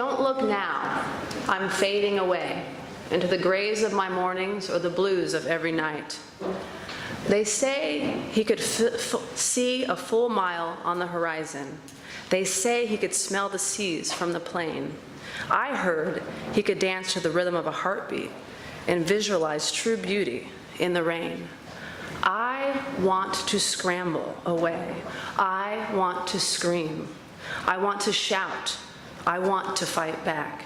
Don't look now, I'm fading away into the grays of my mornings or the blues of every night. They say he could see a full mile on the horizon. They say he could smell the seas from the plain. I heard he could dance to the rhythm of a heartbeat and visualize true beauty in the rain. I want to scramble away. I want to scream. I want to shout. I want to fight back.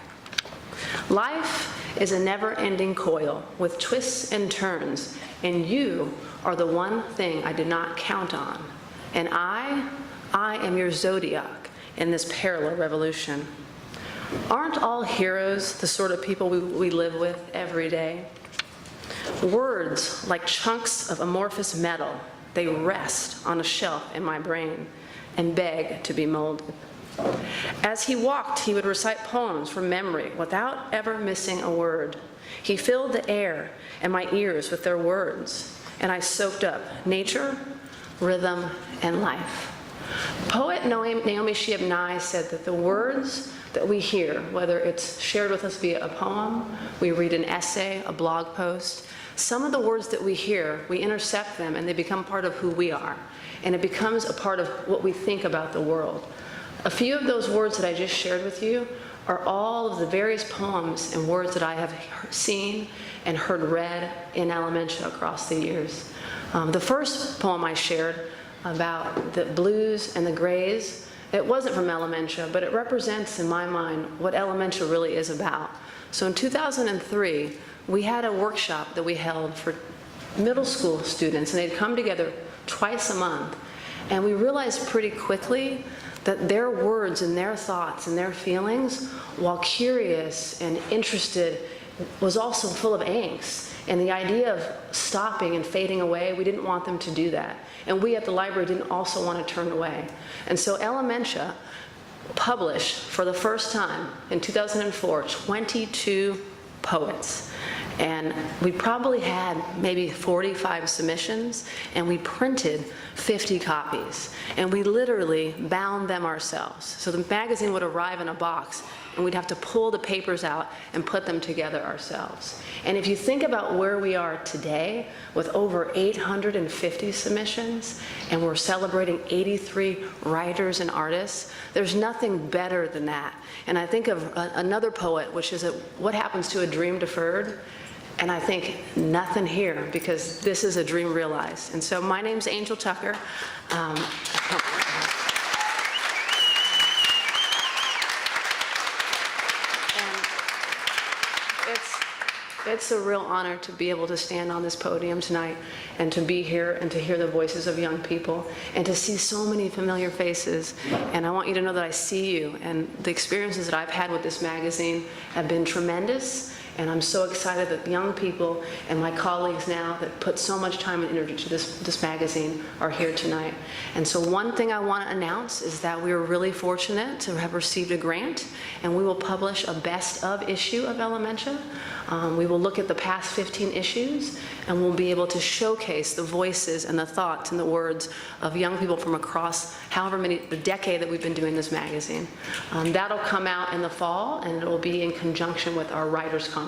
Life is a never-ending coil with twists and turns, and you are the one thing I did not count on. And I am your zodiac in this parallel revolution. Aren't all heroes the sort of people we live with every day? Words like chunks of amorphous metal, they rest on a shelf in my brain and beg to be molded. As he walked, he would recite poems from memory without ever missing a word. He filled the air and my ears with their words, and I soaked up nature, rhythm, and life. Poet Naomi Shihab Nye said that the words that we hear, whether it's shared with us via a poem, we read an essay, a blog post, some of the words that we hear, we intercept them and they become part of who we are. And it becomes a part of what we think about the world. A few of those words that I just shared with you are all of the various poems and words that I have seen and heard read in elementia across the years. The first poem I shared about the blues and the grays, it wasn't from elementia, but it represents in my mind what elementia really is about. So in 2003, we had a workshop that we held for middle school students, and they'd come together twice a month. And we realized pretty quickly that their words and their thoughts and their feelings, while curious and interested, was also full of angst. And the idea of stopping and fading away, we didn't want them to do that. And we at the library didn't also want to turn away. And so elementia published for the first time in 2004, 22 poets. And we probably had maybe 45 submissions, and we printed 50 copies. And we literally bound them ourselves. So the magazine would arrive in a box, and we'd have to pull the papers out and put them together ourselves. And if you think about where we are today, with over 850 submissions, and we're celebrating 83 writers and artists, there's nothing better than that. And I think of another poet, which is what happens to a dream deferred? And I think nothing here, because this is a dream realized. And so my name's Angel Tucker. It's a real honor to be able to stand on this podium tonight and to be here and to hear the voices of young people and to see so many familiar faces. And I want you to know that I see you, and the experiences that I've had with this magazine have been tremendous. And I'm so excited that young people and my colleagues now that put so much time and energy to this magazine are here tonight. And so one thing I want to announce is that we were really fortunate to have received a grant, and we will publish a best of issue of elementia. We will look at the past 15 issues, and we'll be able to showcase the voices and the thoughts and the words of young people from across the decade that we've been doing this magazine. That'll come out in the fall, and it will be in conjunction with our Writers' Conference.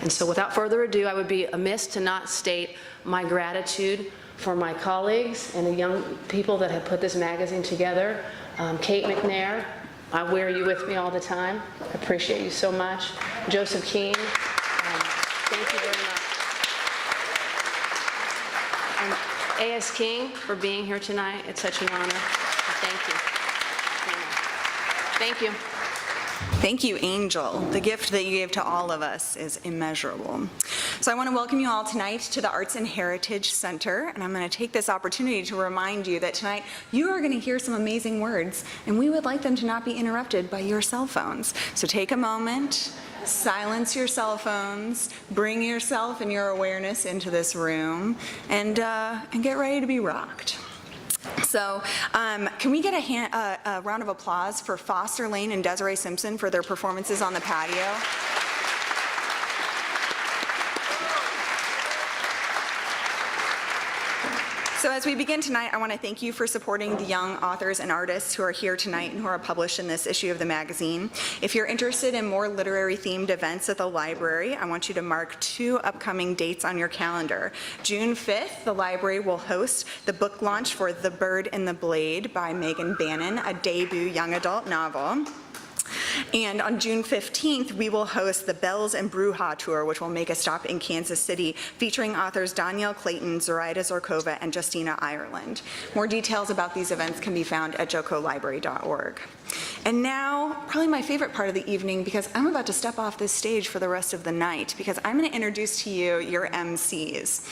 And so without further ado, I would be amiss to not state my gratitude for my colleagues and the young people that have put this magazine together. Kate McNair, I wear you with me all the time. I appreciate you so much. Joseph Keene, thank you very much. And A.S. King for being here tonight. It's such an honor. Thank you. Thank you. Thank you, Angel. The gift that you gave to all of us is immeasurable. So I want to welcome you all tonight to the Arts and Heritage Center, and I'm going to take this opportunity to remind you that tonight you are going to hear some amazing words, and we would like them to not be interrupted by your cell phones. So take a moment, silence your cell phones, bring yourself and your awareness into this room, and get ready to be rocked. So can we get a round of applause for Foster Lane and Desiree Simpson for their performances on the patio? So as we begin tonight, I want to thank you for supporting the young authors and artists who are here tonight and who are published in this issue of the magazine. If you're interested in more literary-themed events at the library, I want you to mark 2 upcoming dates on your calendar. June 5th, the library will host the book launch for The Bird and the Blade by Megan Bannon, a debut young adult novel. And on June 15th, we will host the Bells and Bruja Tour, which will make a stop in Kansas City, featuring authors Danielle Clayton, Zoraida Zorkova, and Justina Ireland. More details about these events can be found at jocolibrary.org. And now, probably my favorite part of the evening, because I'm about to step off this stage for the rest of the night, because I'm going to introduce to you your MCs.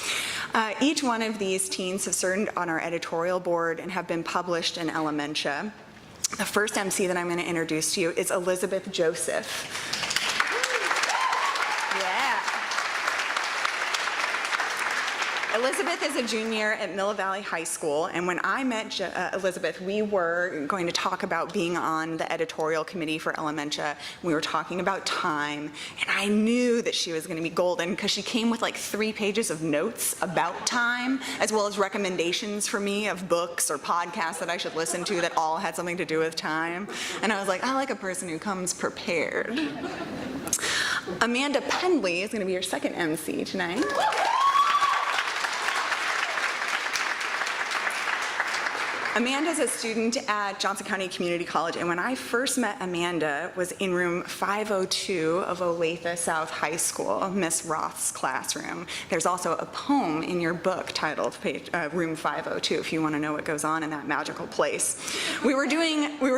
Each one of these teens have served on our editorial board and have been published in Elementia. The first MC that I'm going to introduce to you is Elizabeth Joseph. Yeah. Elizabeth is a junior at Mill Valley High School, and when I met Elizabeth, we were going to talk about being on the editorial committee for Elementia. We were talking about time, and I knew that she was going to be golden because she came with like 3 pages of notes about time, as well as recommendations for me of books or podcasts that I should listen to that all had something to do with time. And I was like, I like a person who comes prepared. Amanda Pendley is going to be your second MC tonight. Amanda's a student at Johnson County Community College, and when I first met Amanda was in room 502 of Olathe South High School, Miss Roth's classroom. There's also a poem in your book titled Room 502 if you want to know what goes on in that magical place. We were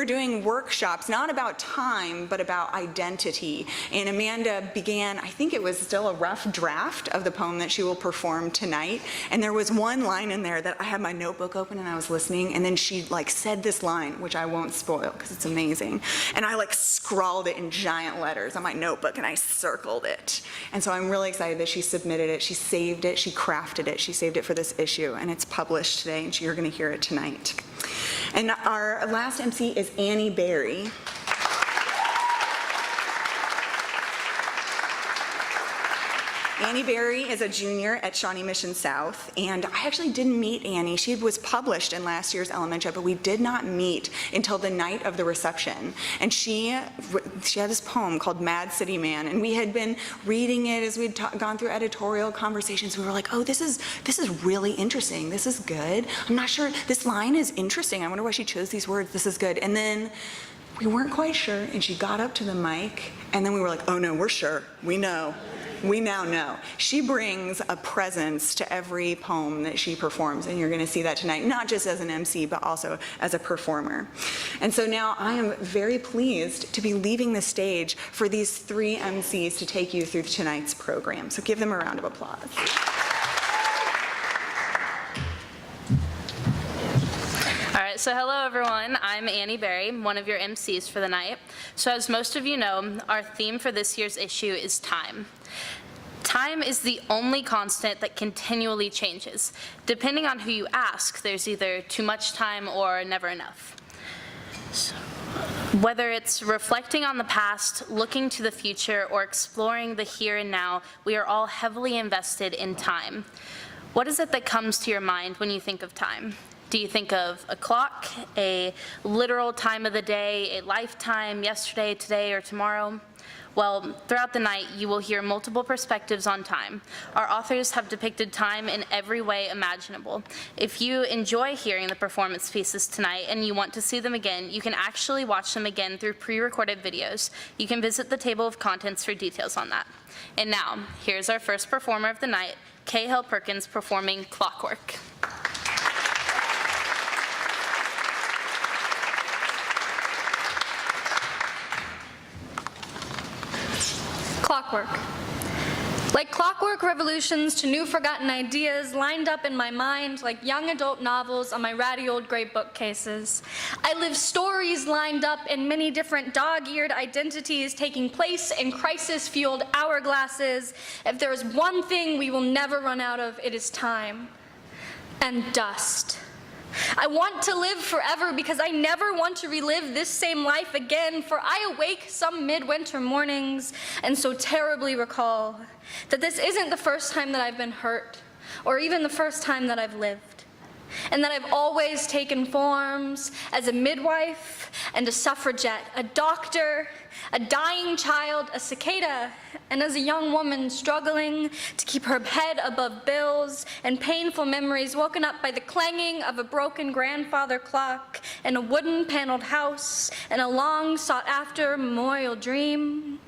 doing workshops, not about time, but about identity, and Amanda began, I think it was still a rough draft of the poem that she will perform tonight, and there was one line in there that I had my notebook open and I was listening, and then she like said this line, which I won't spoil because it's amazing, and I like scrawled it in giant letters on my notebook and I circled it. And so I'm really excited that she submitted it, she saved it, she crafted it, she saved it for this issue, and it's published today, and you're going to hear it tonight. And our last MC is Annie Berry. Annie Berry is a junior at Shawnee Mission South, and I actually didn't meet Annie. She was published in last year's Elementia, but we did not meet until the night of the reception. And she had this poem called Mad City Man, and we had been reading it as we'd gone through editorial conversations. We were like, oh, this is really interesting. This is good. I'm not sure. This line is interesting. I wonder why she chose these words. This is good. And then we weren't quite sure, and she got up to the mic, and then we were like, oh no, we're sure. We know. We now know. She brings a presence to every poem that she performs, and you're going to see that tonight, not just as an MC, but also as a performer. And so now I am very pleased to be leaving the stage for these 3 MCs to take you through tonight's program. So give them a round of applause. All right, so hello everyone, I'm Annie Berry, one of your MCs for the night. So as most of you know, our theme for this year's issue is time. Time is the only constant that continually changes. Depending on who you ask, there's either too much time or never enough. So, whether it's reflecting on the past, looking to the future, or exploring the here and now, we are all heavily invested in time. What is it that comes to your mind when you think of time? Do you think of a clock, a literal time of the day, a lifetime, yesterday, today, or tomorrow? Well, throughout the night, you will hear multiple perspectives on time. Our authors have depicted time in every way imaginable. If you enjoy hearing the performance pieces tonight and you want to see them again, you can actually watch them again through pre-recorded videos. You can visit the table of contents for details on that. And now, here's our first performer of the night, Kahill Perkins performing Clockwork. Clockwork. Like clockwork revolutions to new forgotten ideas lined up in my mind like young adult novels on my ratty old gray bookcases. I live stories lined up in many different dog-eared identities taking place in crisis-fueled hourglasses. If there is one thing we will never run out of, it is time and dust. I want to live forever because I never want to relive this same life again, for I awake some midwinter mornings and so terribly recall that this isn't the first time that I've been hurt, or even the first time that I've lived. and that I've always taken forms as a midwife and a suffragette, a doctor, a dying child, a cicada, and as a young woman struggling to keep her head above bills and painful memories, woken up by the clanging of a broken grandfather clock in a wooden paneled house and a long sought after memorial dream.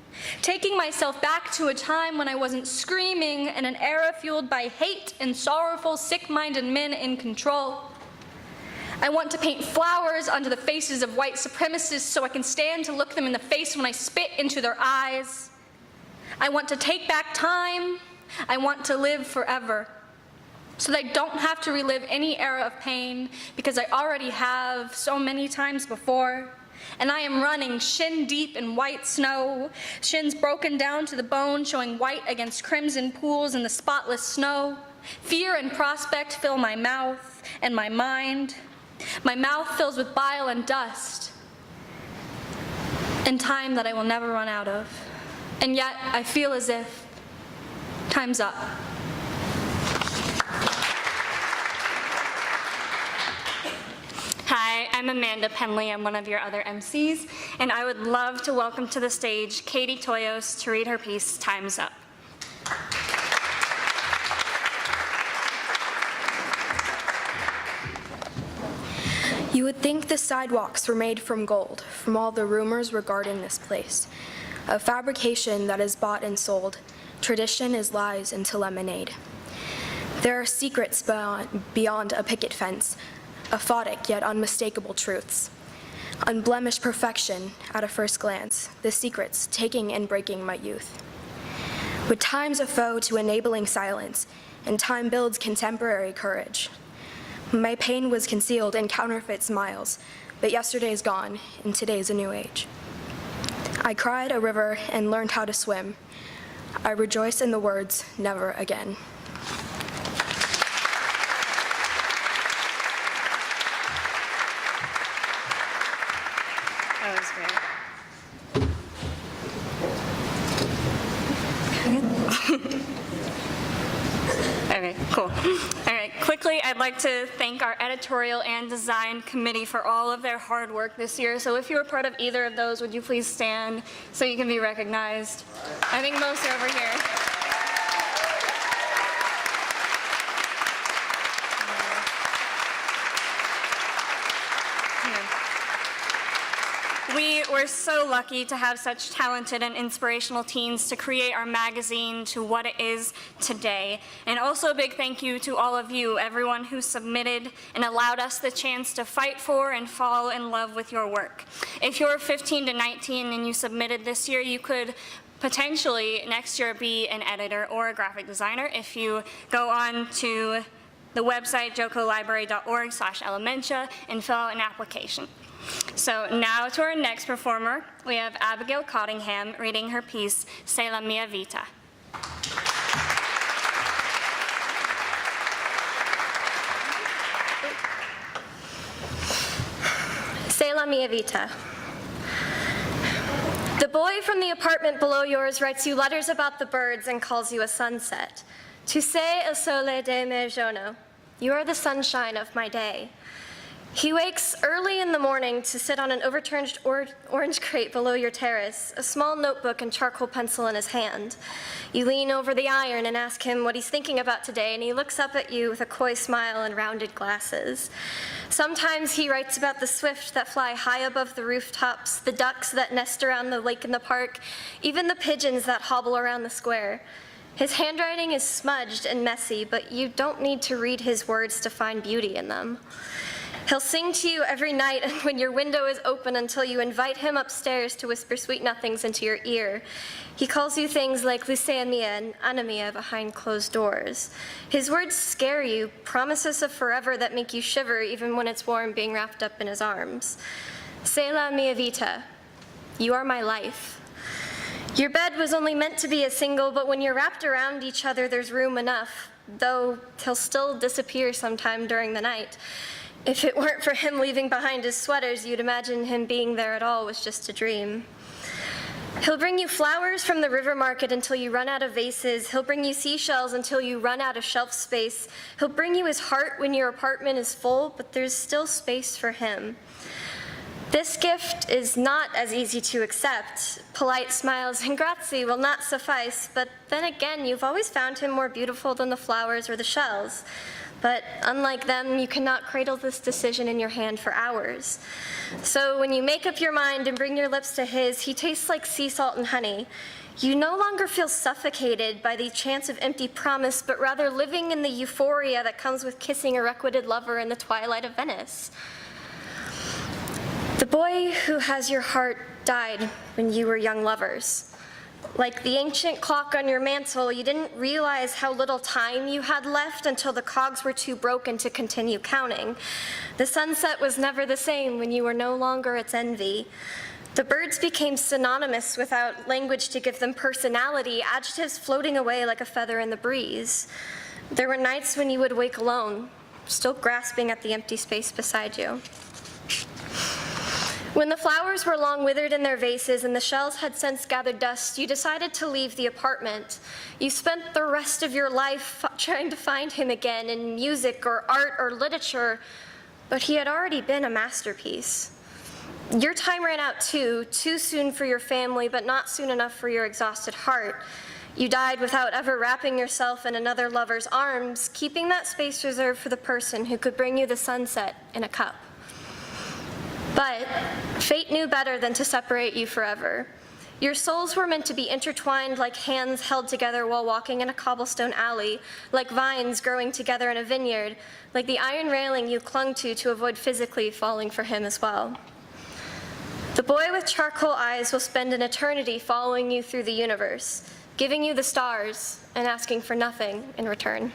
Taking myself back to a time when I wasn't screaming in an era fueled by hate and sorrowful, sick-minded men in control. I want to paint flowers onto the faces of white supremacists so I can stand to look them in the face when I spit into their eyes. I want to take back time. I want to live forever so that I don't have to relive any era of pain because I already have so many times before. And I am running shin deep in white snow, shins broken down to the bone, showing white against crimson pools in the spotless snow. Fear and prospect fill my mouth and my mind. My mouth fills with bile and dust, and time that I will never run out of. And yet, I feel as if time's up. Hi, I'm Amanda Pendley. I'm one of your other MCs, and I would love to welcome to the stage Catie Toyos to read her piece, Time's Up. You would think the sidewalks were made from gold, from all the rumors regarding this place. A fabrication that is bought and sold. Tradition is lies into lemonade. There are secrets beyond a picket fence, aphotic yet unmistakable truths. Unblemished perfection at a first glance, the secrets taking and breaking my youth. With time's a foe to enabling silence, and time builds contemporary courage. My pain was concealed in counterfeit smiles, but yesterday's gone, and today's a new age. I cried a river and learned how to swim. I rejoice in the words, never again. That was great. Okay, cool. All right, quickly, I'd like to thank our editorial and design committee for all of their hard work this year. So if you were part of either of those, would you please stand so you can be recognized? I think most are over here. We were so lucky to have such talented and inspirational teens to create our magazine to what it is today. And also a big thank you to all of you, everyone who submitted and allowed us the chance to fight for and fall in love with your work. If you're 15 to 19 and you submitted this year, you could potentially next year be an editor or a graphic designer if you go on to the website jocolibrary.org/elementia and fill out an application. So now to our next performer, we have Abigail Cottingham reading her piece, Sei La Mia Vita. Sei La Mia Vita. The boy from the apartment below yours writes you letters about the birds and calls you a sunset. Tu sei il sole de mio giorno. You are the sunshine of my day. He wakes early in the morning to sit on an overturned orange crate below your terrace, a small notebook and charcoal pencil in his hand. You lean over the iron and ask him what he's thinking about today, and he looks up at you with a coy smile and rounded glasses. Sometimes he writes about the swift that fly high above the rooftops, the ducks that nest around the lake in the park, even the pigeons that hobble around the square. His handwriting is smudged and messy, but you don't need to read his words to find beauty in them. He'll sing to you every night when your window is open until you invite him upstairs to whisper sweet nothings into your ear. He calls you things like Sei La Mia and Ahna Mia behind closed doors. His words scare you, promises of forever that make you shiver even when it's warm being wrapped up in his arms. Sei La Mia Vita. You are my life. Your bed was only meant to be a single, but when you're wrapped around each other, there's room enough, though he'll still disappear sometime during the night. If it weren't for him leaving behind his sweaters, you'd imagine him being there at all was just a dream. He'll bring you flowers from the river market until you run out of vases. He'll bring you seashells until you run out of shelf space. He'll bring you his heart when your apartment is full, but there's still space for him. This gift is not as easy to accept. Polite smiles and grazie will not suffice, but then again, you've always found him more beautiful than the flowers or the shells. But unlike them, you cannot cradle this decision in your hand for hours. So when you make up your mind and bring your lips to his, he tastes like sea salt and honey. You no longer feel suffocated by the chance of empty promise, but rather living in the euphoria that comes with kissing a requited lover in the twilight of Venice. The boy who has your heart died when you were young lovers. Like the ancient clock on your mantle, you didn't realize how little time you had left until the cogs were too broken to continue counting. The sunset was never the same when you were no longer its envy. The birds became synonymous without language to give them personality, adjectives floating away like a feather in the breeze. There were nights when you would wake alone, still grasping at the empty space beside you. When the flowers were long withered in their vases and the shells had since gathered dust, you decided to leave the apartment. You spent the rest of your life trying to find him again in music or art or literature, but he had already been a masterpiece. Your time ran out too soon for your family, but not soon enough for your exhausted heart. You died without ever wrapping yourself in another lover's arms, keeping that space reserved for the person who could bring you the sunset in a cup. But fate knew better than to separate you forever. Your souls were meant to be intertwined like hands held together while walking in a cobblestone alley, like vines growing together in a vineyard, like the iron railing you clung to avoid physically falling for him as well. The boy with charcoal eyes will spend an eternity following you through the universe, giving you the stars and asking for nothing in return.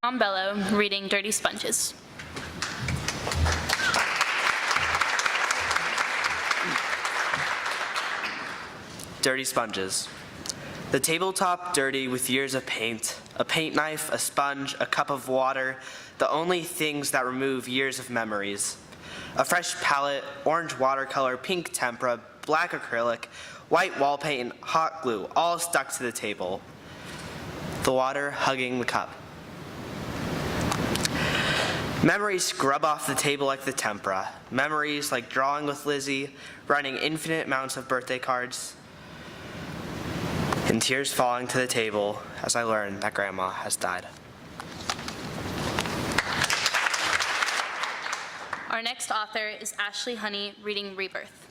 Mombello reading Dirty Sponges. Dirty sponges. The tabletop dirty with years of paint, a paint knife, a sponge, a cup of water, the only things that remove years of memories. A fresh palette, orange watercolor, pink tempera, black acrylic, white wall paint, and hot glue, all stuck to the table. The water hugging the cup. Memories scrub off the table like the tempera. Memories like drawing with Lizzie, writing infinite amounts of birthday cards, and tears falling to the table as I learn that Grandma has died. Our next author is Ashley Honey reading Rebirth.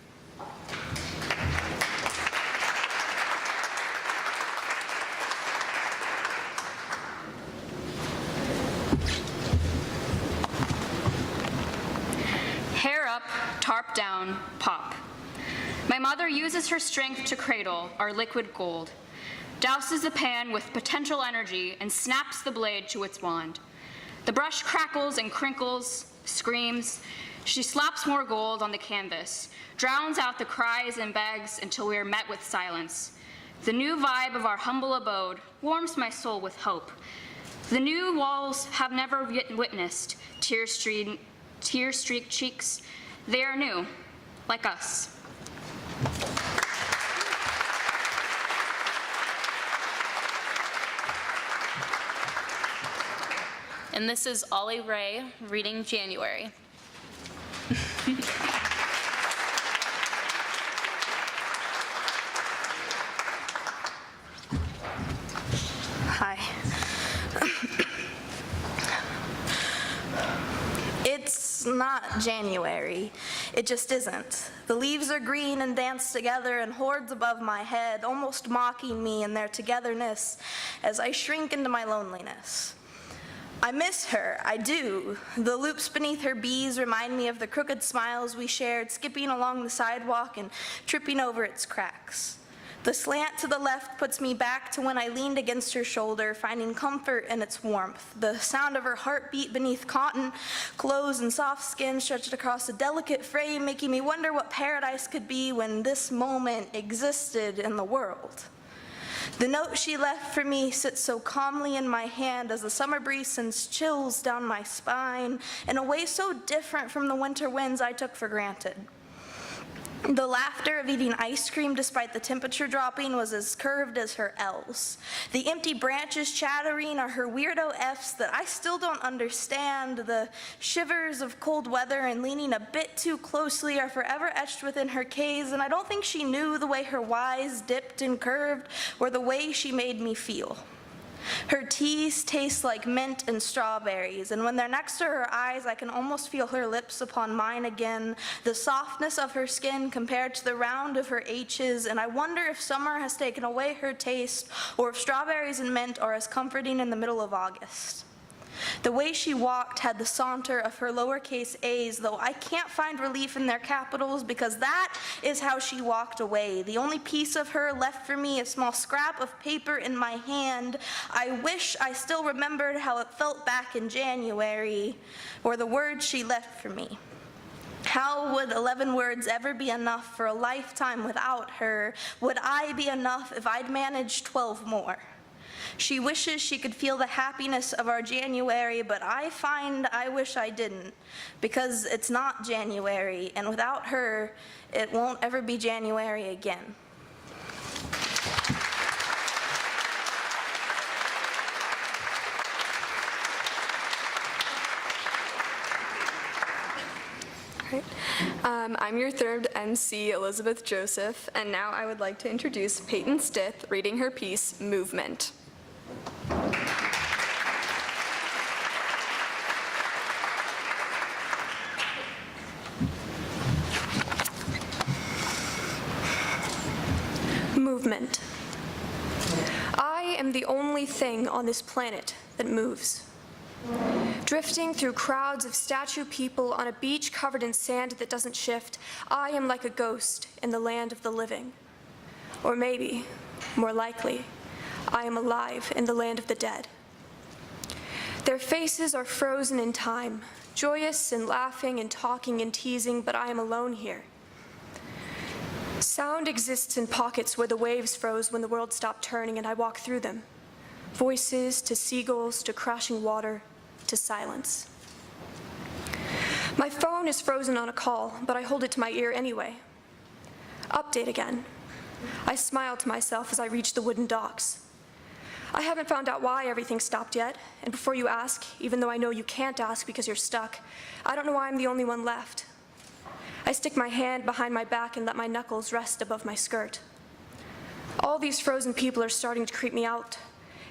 Hair up, tarp down, pop. My mother uses her strength to cradle our liquid gold, douses the pan with potential energy, and snaps the blade to its wand. The brush crackles and crinkles, screams. She slaps more gold on the canvas, drowns out the cries and begs until we are met with silence. The new vibe of our humble abode warms my soul with hope. The new walls have never witnessed tear-streaked cheeks. They are new, like us. And this is Oli Ray reading January. Hi. It's not January. It just isn't. The leaves are green and dance together in hordes above my head, almost mocking me in their togetherness as I shrink into my loneliness. I miss her, I do. The loops beneath her bees remind me of the crooked smiles we shared, skipping along the sidewalk and tripping over its cracks. The slant to the left puts me back to when I leaned against her shoulder, finding comfort in its warmth. The sound of her heartbeat beneath cotton clothes and soft skin stretched across a delicate frame, making me wonder what paradise could be when this moment existed in the world. The note she left for me sits so calmly in my hand as the summer breeze sends chills down my spine in a way so different from the winter winds I took for granted. The laughter of eating ice cream despite the temperature dropping was as curved as her L's. The empty branches chattering are her weirdo F's that I still don't understand. The shivers of cold weather and leaning a bit too closely are forever etched within her K's, and I don't think she knew the way her Y's dipped and curved or the way she made me feel. Her teas taste like mint and strawberries, and when they're next to her eyes, I can almost feel her lips upon mine again, the softness of her skin compared to the round of her H's, and I wonder if summer has taken away her taste, or if strawberries and mint are as comforting in the middle of August. The way she walked had the saunter of her lowercase a's, though I can't find relief in their capitals because that is how she walked away. The only piece of her left for me, a small scrap of paper in my hand. I wish I still remembered how it felt back in January, or the words she left for me. How would 11 words ever be enough for a lifetime without her? Would I be enough if I'd managed 12 more? She wishes she could feel the happiness of our January, but I find I wish I didn't, because it's not January, and without her, it won't ever be January again. I'm your third MC, Elizabeth Joseph, and now I would like to introduce Paiton Stith reading her piece, Movement. Movement. I am the only thing on this planet that moves. Drifting through crowds of statue people on a beach covered in sand that doesn't shift, I am like a ghost in the land of the living. Or maybe, more likely, I am alive in the land of the dead. Their faces are frozen in time, joyous and laughing and talking and teasing, but I am alone here. Sound exists in pockets where the waves froze when the world stopped turning and I walk through them. Voices to seagulls to crashing water to silence. My phone is frozen on a call, but I hold it to my ear anyway. Update again. I smile to myself as I reach the wooden docks. I haven't found out why everything stopped yet, and before you ask, even though I know you can't ask because you're stuck, I don't know why I'm the only one left. I stick my hand behind my back and let my knuckles rest above my skirt. All these frozen people are starting to creep me out.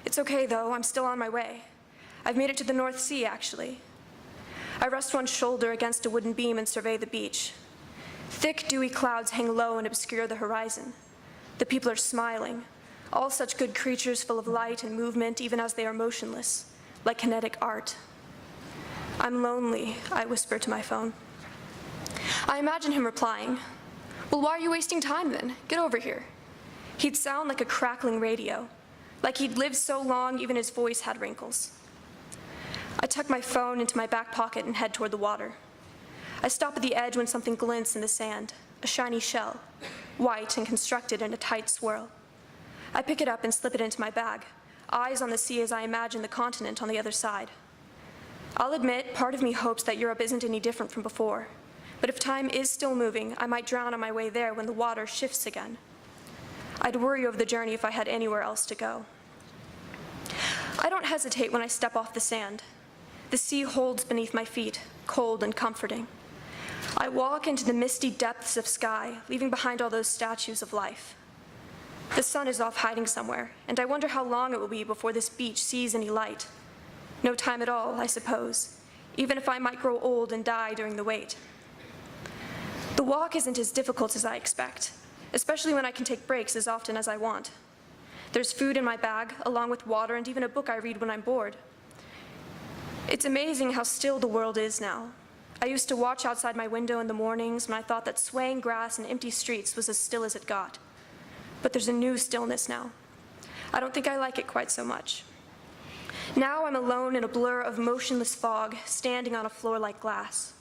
It's okay though, I'm still on my way. I've made it to the North Sea, actually. I rest one shoulder against a wooden beam and survey the beach. Thick, dewy clouds hang low and obscure the horizon. The people are smiling, all such good creatures full of light and movement even as they are motionless, like kinetic art. I'm lonely, I whisper to my phone. I imagine him replying, well, why are you wasting time then? Get over here. He'd sound like a crackling radio, like he'd lived so long even his voice had wrinkles. I tuck my phone into my back pocket and head toward the water. I stop at the edge when something glints in the sand, a shiny shell, white and constructed in a tight swirl. I pick it up and slip it into my bag, eyes on the sea as I imagine the continent on the other side. I'll admit, part of me hopes that Europe isn't any different from before, but if time is still moving, I might drown on my way there when the water shifts again. I'd worry over the journey if I had anywhere else to go. I don't hesitate when I step off the sand. The sea holds beneath my feet, cold and comforting. I walk into the misty depths of sky, leaving behind all those statues of life. The sun is off hiding somewhere, and I wonder how long it will be before this beach sees any light. No time at all, I suppose, even if I might grow old and die during the wait. The walk isn't as difficult as I expect, especially when I can take breaks as often as I want. There's food in my bag, along with water and even a book I read when I'm bored. It's amazing how still the world is now. I used to watch outside my window in the mornings when I thought that swaying grass and empty streets was as still as it got. But there's a new stillness now. I don't think I like it quite so much. Now I'm alone in a blur of motionless fog, standing on a floor like glass.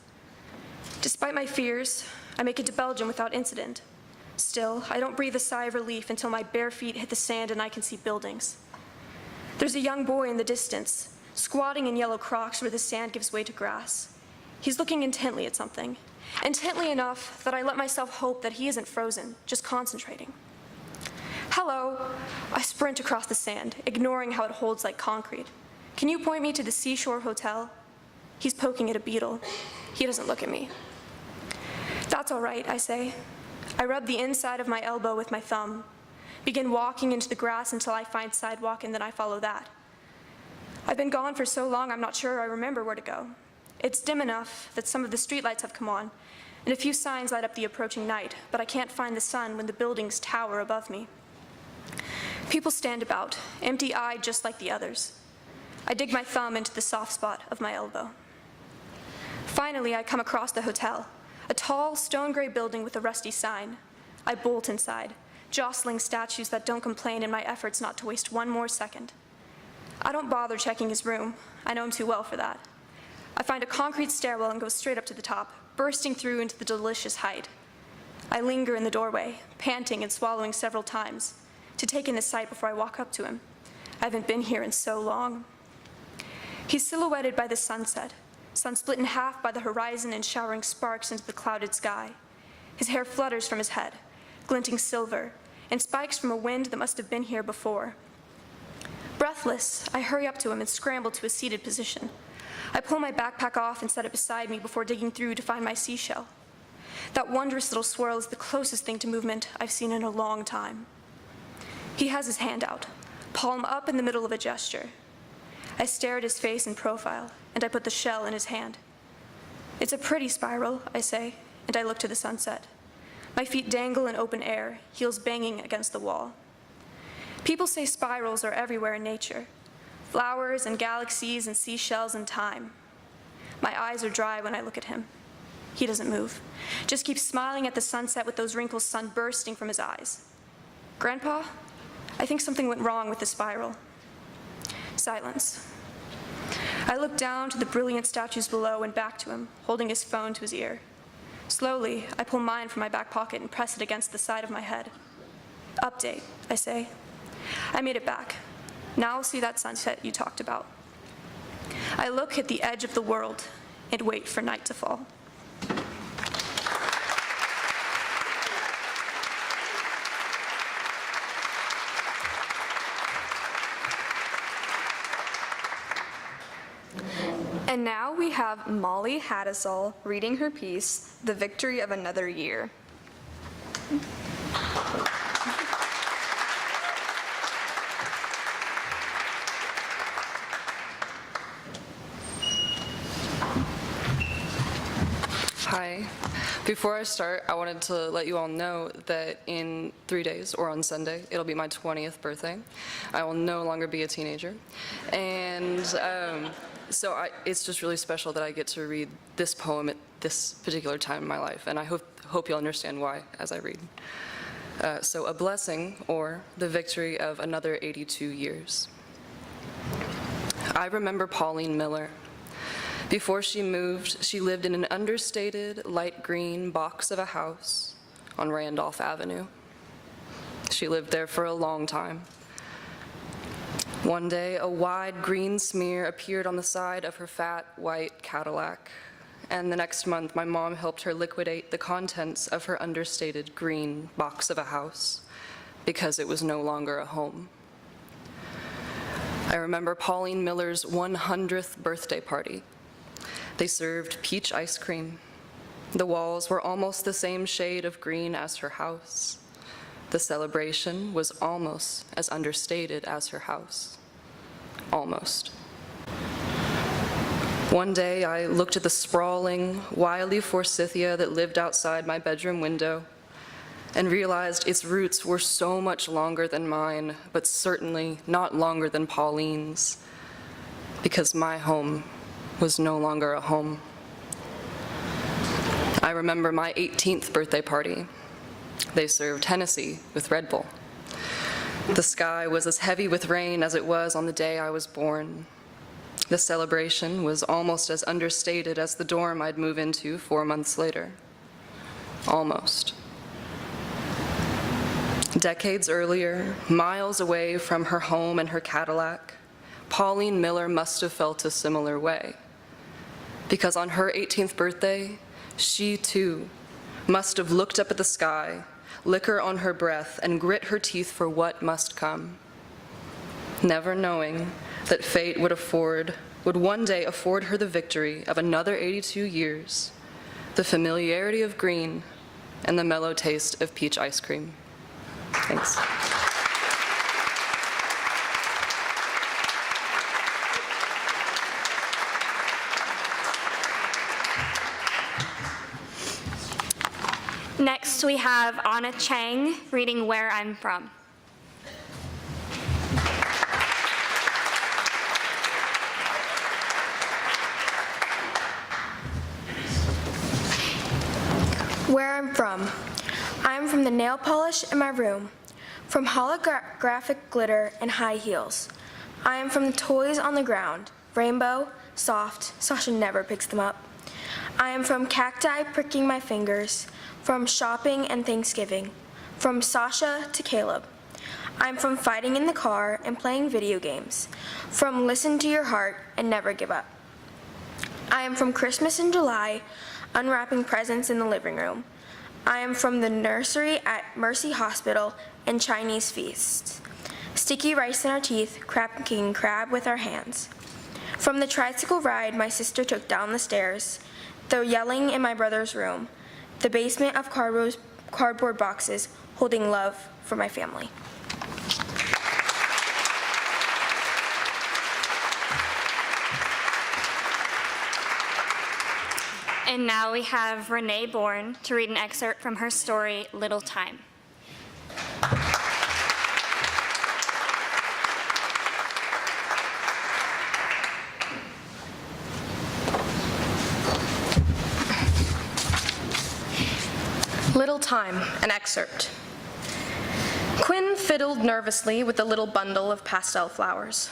Despite my fears, I make it to Belgium without incident. Still, I don't breathe a sigh of relief until my bare feet hit the sand and I can see buildings. There's a young boy in the distance, squatting in yellow Crocs where the sand gives way to grass. He's looking intently at something, intently enough that I let myself hope that he isn't frozen, just concentrating. Hello. I sprint across the sand, ignoring how it holds like concrete. Can you point me to the Seashore Hotel? He's poking at a beetle. He doesn't look at me. That's all right, I say. I rub the inside of my elbow with my thumb, begin walking into the grass until I find sidewalk, and then I follow that. I've been gone for so long I'm not sure I remember where to go. It's dim enough that some of the streetlights have come on, and a few signs light up the approaching night, but I can't find the sun when the buildings tower above me. People stand about, empty-eyed just like the others. I dig my thumb into the soft spot of my elbow. Finally, I come across the hotel, a tall, stone-gray building with a rusty sign. I bolt inside, jostling statues that don't complain in my efforts not to waste one more second. I don't bother checking his room. I know him too well for that. I find a concrete stairwell and go straight up to the top, bursting through into the delicious height. I linger in the doorway, panting and swallowing several times, to take in the sight before I walk up to him. I haven't been here in so long. He's silhouetted by the sunset, sun split in half by the horizon and showering sparks into the clouded sky. His hair flutters from his head, glinting silver, and spikes from a wind that must have been here before. Breathless, I hurry up to him and scramble to a seated position. I pull my backpack off and set it beside me before digging through to find my seashell. That wondrous little swirl is the closest thing to movement I've seen in a long time. He has his hand out, palm up in the middle of a gesture. I stare at his face in profile, and I put the shell in his hand. It's a pretty spiral, I say, and I look to the sunset. My feet dangle in open air, heels banging against the wall. People say spirals are everywhere in nature. Flowers and galaxies and seashells and time. My eyes are dry when I look at him. He doesn't move, just keeps smiling at the sunset with those wrinkles sun bursting from his eyes. Grandpa, I think something went wrong with the spiral. Silence. I look down to the brilliant statues below and back to him, holding his phone to his ear. Slowly, I pull mine from my back pocket and press it against the side of my head. Update, I say. I made it back. Now I'll see that sunset you talked about. I look at the edge of the world and wait for night to fall. And now we have Molly Hatesohl reading her piece, The Victory of Another Year. Hi. Before I start, I wanted to let you all know that in 3 days, or on Sunday, it'll be my 20th birthday. I will no longer be a teenager. And so it's just really special that I get to read this poem at this particular time in my life, and I hope you'll understand why as I read. So A Blessing, or The Victory of Another 82 Years. I remember Pauline Miller. Before she moved, she lived in an understated, light green box of a house on Randolph Avenue. She lived there for a long time. One day, a wide green smear appeared on the side of her fat, white Cadillac, and the next month, my mom helped her liquidate the contents of her understated green box of a house because it was no longer a home. I remember Pauline Miller's 100th birthday party. They served peach ice cream. The walls were almost the same shade of green as her house. The celebration was almost as understated as her house. Almost. One day, I looked at the sprawling, wily forsythia that lived outside my bedroom window and realized its roots were so much longer than mine, but certainly not longer than Pauline's, because my home was no longer a home. I remember my 18th birthday party. They served Hennessy with Red Bull. The sky was as heavy with rain as it was on the day I was born. The celebration was almost as understated as the dorm I'd move into 4 months later. Almost. Decades earlier, miles away from her home and her Cadillac, Pauline Miller must have felt a similar way. Because on her 18th birthday, She, too, must have looked up at the sky, liquor on her breath, and grit her teeth for what must come, never knowing that fate would one day afford her the victory of another 82 years, the familiarity of green, and the mellow taste of peach ice cream. Thanks. Next, we have Ahna Chang reading Where I'm From. Where I'm from. I'm from the nail polish in my room, from holographic glitter and high heels. I am from the toys on the ground, rainbow, soft, Sasha never picks them up. I am from cacti pricking my fingers, from shopping and Thanksgiving, from Sasha to Caleb. I'm from fighting in the car and playing video games, from listen to your heart and never give up. I am from Christmas in July, unwrapping presents in the living room. I am from the nursery at Mercy Hospital and Chinese feasts. Sticky rice in our teeth, cracking crab with our hands. From the tricycle ride my sister took down the stairs, the yelling in my brother's room, the basement of cardboard boxes holding love for my family. And now we have Renee Born to read an excerpt from her story, Little Time. Little Time, an excerpt. Quinn fiddled nervously with the little bundle of pastel flowers.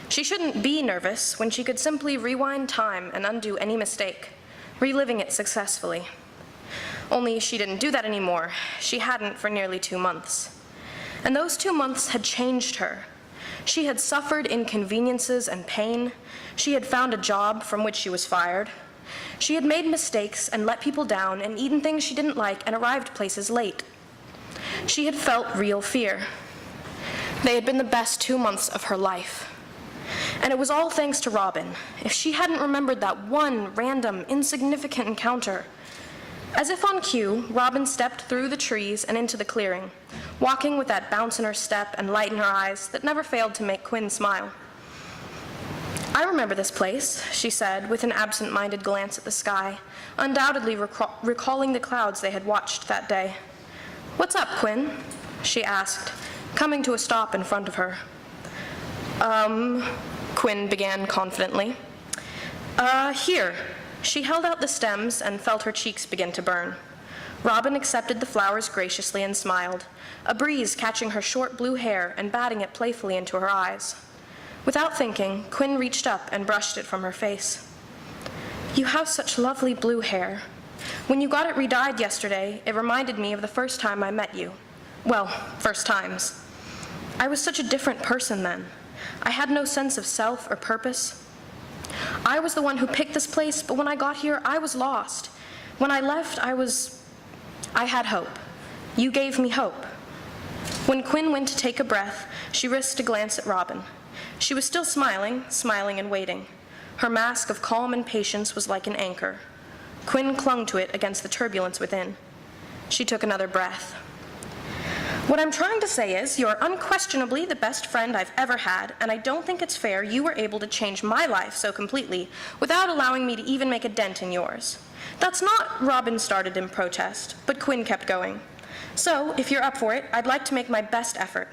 She shouldn't be nervous when she could simply rewind time and undo any mistake, reliving it successfully. Only she didn't do that anymore. She hadn't for nearly 2 months. And those 2 months had changed her. She had suffered inconveniences and pain. She had found a job from which she was fired. She had made mistakes and let people down and eaten things she didn't like and arrived places late. She had felt real fear. They had been the best 2 months of her life. And it was all thanks to Robin. If she hadn't remembered that one random, insignificant encounter. As if on cue, Robin stepped through the trees and into the clearing, walking with that bounce in her step and light in her eyes that never failed to make Quinn smile. "I remember this place," she said, with an absent-minded glance at the sky, undoubtedly recalling the clouds they had watched that day. "What's up, Quinn?" she asked, coming to a stop in front of her. Quinn began confidently. Here." She held out the stems and felt her cheeks begin to burn. Robin accepted the flowers graciously and smiled, a breeze catching her short blue hair and batting it playfully into her eyes. Without thinking, Quinn reached up and brushed it from her face. "You have such lovely blue hair. When you got it re-dyed yesterday, it reminded me of the first time I met you. Well, first times. I was such a different person then. I had no sense of self or purpose. I was the one who picked this place, but when I got here, I was lost. When I left, I had hope. You gave me hope." When Quinn went to take a breath, she risked a glance at Robin. She was still smiling and waiting. Her mask of calm and patience was like an anchor. Quinn clung to it against the turbulence within. She took another breath. "What I'm trying to say is, you're unquestionably the best friend I've ever had, and I don't think it's fair you were able to change my life so completely without allowing me to even make a dent in yours. That's not," Robin started in protest, but Quinn kept going. "So, if you're up for it, I'd like to make my best effort.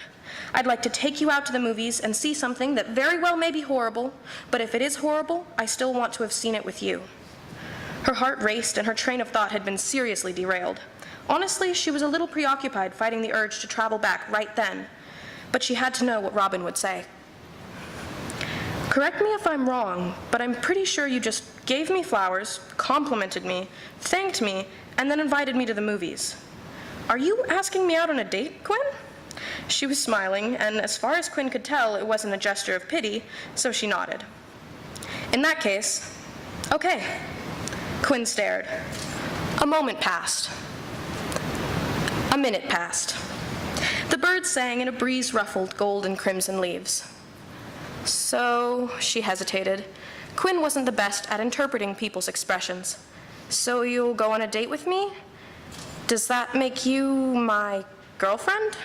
I'd like to take you out to the movies and see something that very well may be horrible, but if it is horrible, I still want to have seen it with you." Her heart raced and her train of thought had been seriously derailed. Honestly, she was a little preoccupied fighting the urge to travel back right then, but she had to know what Robin would say. "Correct me if I'm wrong, but I'm pretty sure you just gave me flowers, complimented me, thanked me, and then invited me to the movies. Are you asking me out on a date, Quinn?" She was smiling, and as far as Quinn could tell, it wasn't a gesture of pity, so she nodded. "In that case, okay." Quinn stared. A moment passed. A minute passed. The birds sang in a breeze-ruffled gold and crimson leaves. So, she hesitated. Quinn wasn't the best at interpreting people's expressions. So you'll go on a date with me? Does that make you my girlfriend?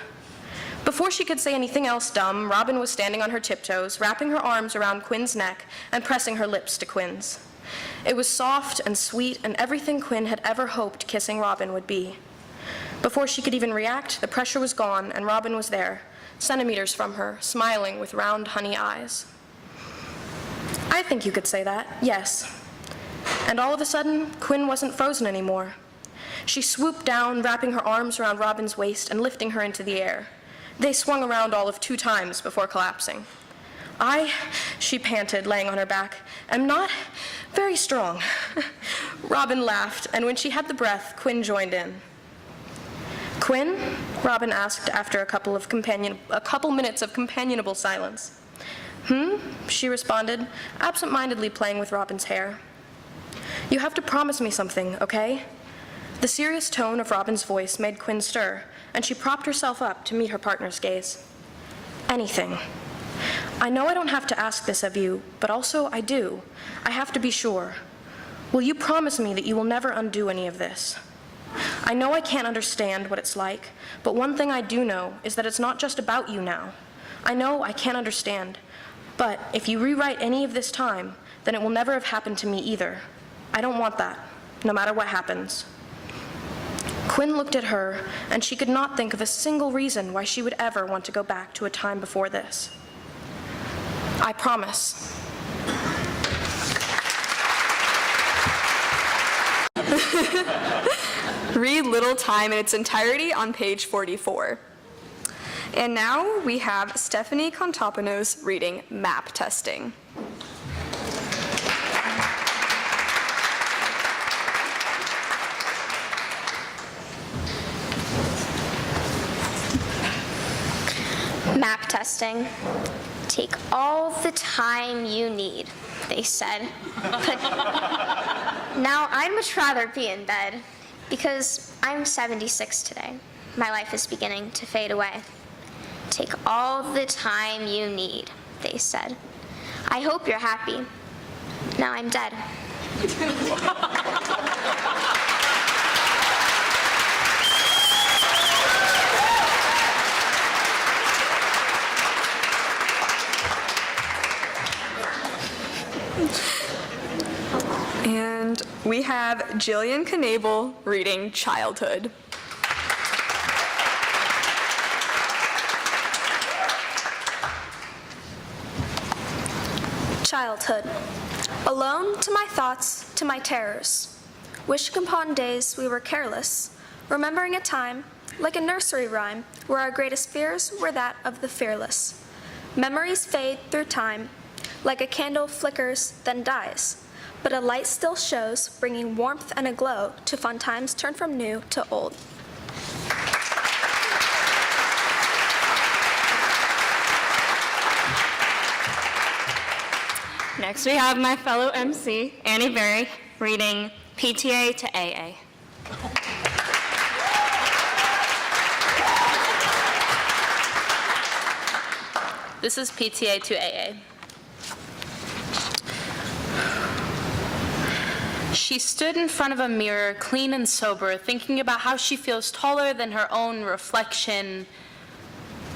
Before she could say anything else dumb, Robin was standing on her tiptoes, wrapping her arms around Quinn's neck and pressing her lips to Quinn's. It was soft and sweet and everything Quinn had ever hoped kissing Robin would be. Before she could even react, the pressure was gone and Robin was there, centimeters from her, smiling with round honey eyes. I think you could say that, yes. And all of a sudden, Quinn wasn't frozen anymore. She swooped down, wrapping her arms around Robin's waist and lifting her into the air. They swung around all of 2 times before collapsing. She panted, laying on her back, am not very strong. Robin laughed, and when she had the breath, Quinn joined in. Quinn? Robin asked after a couple minutes of companionable silence. She responded, absent-mindedly playing with Robin's hair. You have to promise me something, okay? The serious tone of Robin's voice made Quinn stir, and she propped herself up to meet her partner's gaze. Anything. I know I don't have to ask this of you, but also I do. I have to be sure. Will you promise me that you will never undo any of this? I know I can't understand what it's like, but one thing I do know is that it's not just about you now. I know I can't understand, but if you rewrite any of this time, then it will never have happened to me either. I don't want that, no matter what happens. Quinn looked at her, and she could not think of a single reason why she would ever want to go back to a time before this. I promise. Read Little Time in its entirety on page 44. And now we have Stephanie Kontopanos reading Map Testing. Map testing. Take all the time you need, they said. But now I'd much rather be in bed because I'm 76 today. My life is beginning to fade away. Take all the time you need, they said. I hope you're happy. Now I'm dead. And we have Gillian Knaebel reading Childhood. Childhood. Alone to my thoughts, to my terrors. Wishing upon days we were careless, remembering a time, like a nursery rhyme, where our greatest fears were that of the fearless. Memories fade through time, like a candle flickers, then dies. But a light still shows, bringing warmth and a glow to fun times turn from new to old. Next we have my fellow MC, Annie Berry, reading PTA to AA. This is PTA to AA. She stood in front of a mirror, clean and sober, thinking about how she feels taller than her own reflection,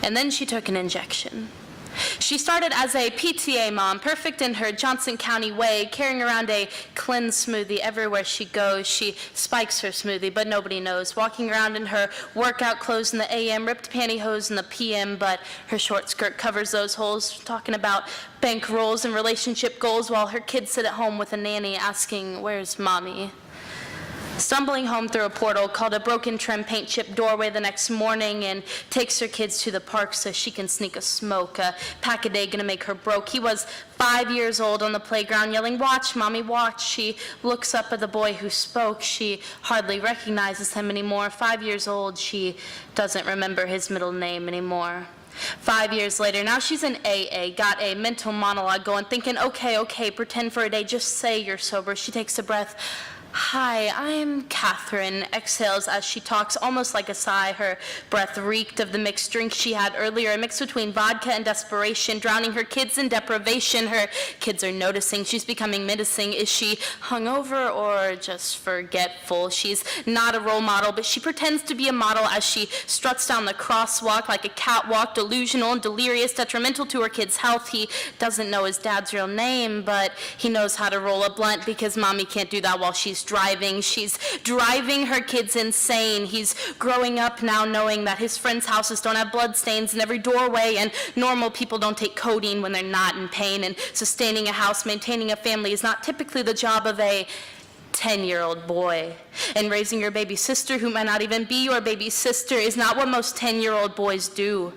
and then she took an injection. She started as a PTA mom, perfect in her Johnson County way, carrying around a cleanse smoothie everywhere she goes. She spikes her smoothie, but nobody knows. Walking around in her workout clothes in the AM, ripped pantyhose in the PM, but her short skirt covers those holes. Talking about bank rolls and relationship goals while her kids sit at home with a nanny asking, "Where's mommy?" Stumbling home through a portal called a broken trim paint chip doorway the next morning and takes her kids to the park so she can sneak a smoke, a pack a day gonna make her broke. He was 5 years old on the playground yelling, "Watch, mommy, watch." She looks up at the boy who spoke. She hardly recognizes him anymore. 5 years old, she doesn't remember his middle name anymore. 5 years later, now she's in AA, got a mental monologue going, thinking, okay, pretend for a day, just say you're sober. She takes a breath. Hi, I'm Catherine, exhales as she talks almost like a sigh. Her breath reeked of the mixed drink she had earlier, a mix between vodka and desperation, drowning her kids in deprivation. Her kids are noticing she's becoming menacing. Is she hungover or just forgetful? She's not a role model, but she pretends to be a model as she struts down the crosswalk like a catwalk, delusional and delirious, detrimental to her kid's health. He doesn't know his dad's real name, but he knows how to roll a blunt because mommy can't do that while she's driving. She's driving her kids insane. He's growing up now knowing that his friends' houses don't have bloodstains in every doorway, and normal people don't take codeine when they're not in pain, and sustaining a house, maintaining a family is not typically the job of a 10-year-old boy. And raising your baby sister, who might not even be your baby sister, is not what most 10-year-old boys do.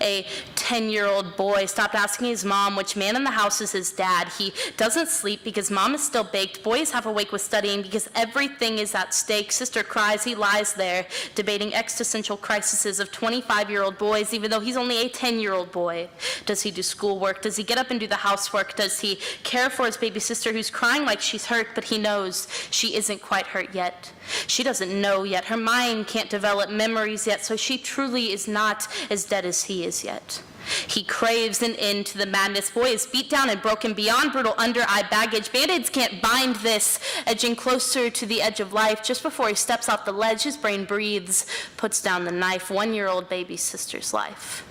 A 10-year-old boy stopped asking his mom which man in the house is his dad. He doesn't sleep because mom is still baked. Boy is half awake with studying because everything is at stake. Sister cries. He lies there debating existential crises of 25-year-old boys, even though he's only a 10-year-old boy. Does he do schoolwork? Does he get up and do the housework? Does he care for his baby sister who's crying like she's hurt, but he knows she isn't quite hurt yet? She doesn't know yet. Her mind can't develop memories yet, so she truly is not as dead as he is yet. He craves an end to the madness. Boy is beat down and broken beyond brutal under-eye baggage. Band-Aids can't bind this. Edging closer to the edge of life, just before he steps off the ledge, his brain breathes, puts down the knife. 1-year-old baby sister's life.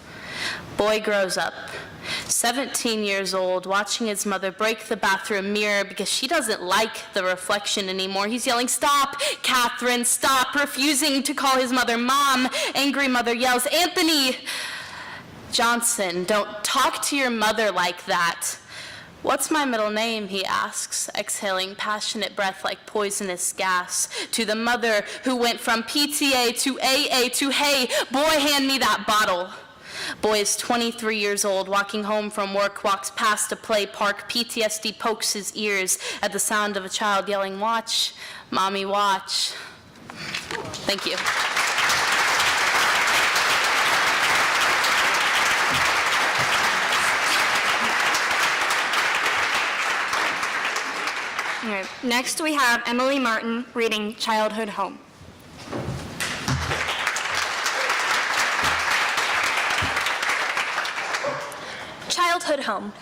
Boy grows up, 17 years old, watching his mother break the bathroom mirror because she doesn't like the reflection anymore. He's yelling, "Stop, Catherine, stop," refusing to call his mother Mom. Angry mother yells, "Anthony Johnson, don't talk to your mother like that." "What's my middle name?" he asks, exhaling passionate breath like poisonous gas. To the mother who went from PTA to AA to, "Hey, boy, hand me that bottle." Boy is 23 years old, walking home from work, walks past a play park. PTSD pokes his ears at the sound of a child yelling, "Watch, mommy, watch." Thank you. All right. Next, we have Emily Martin reading Childhood Home. Childhood home.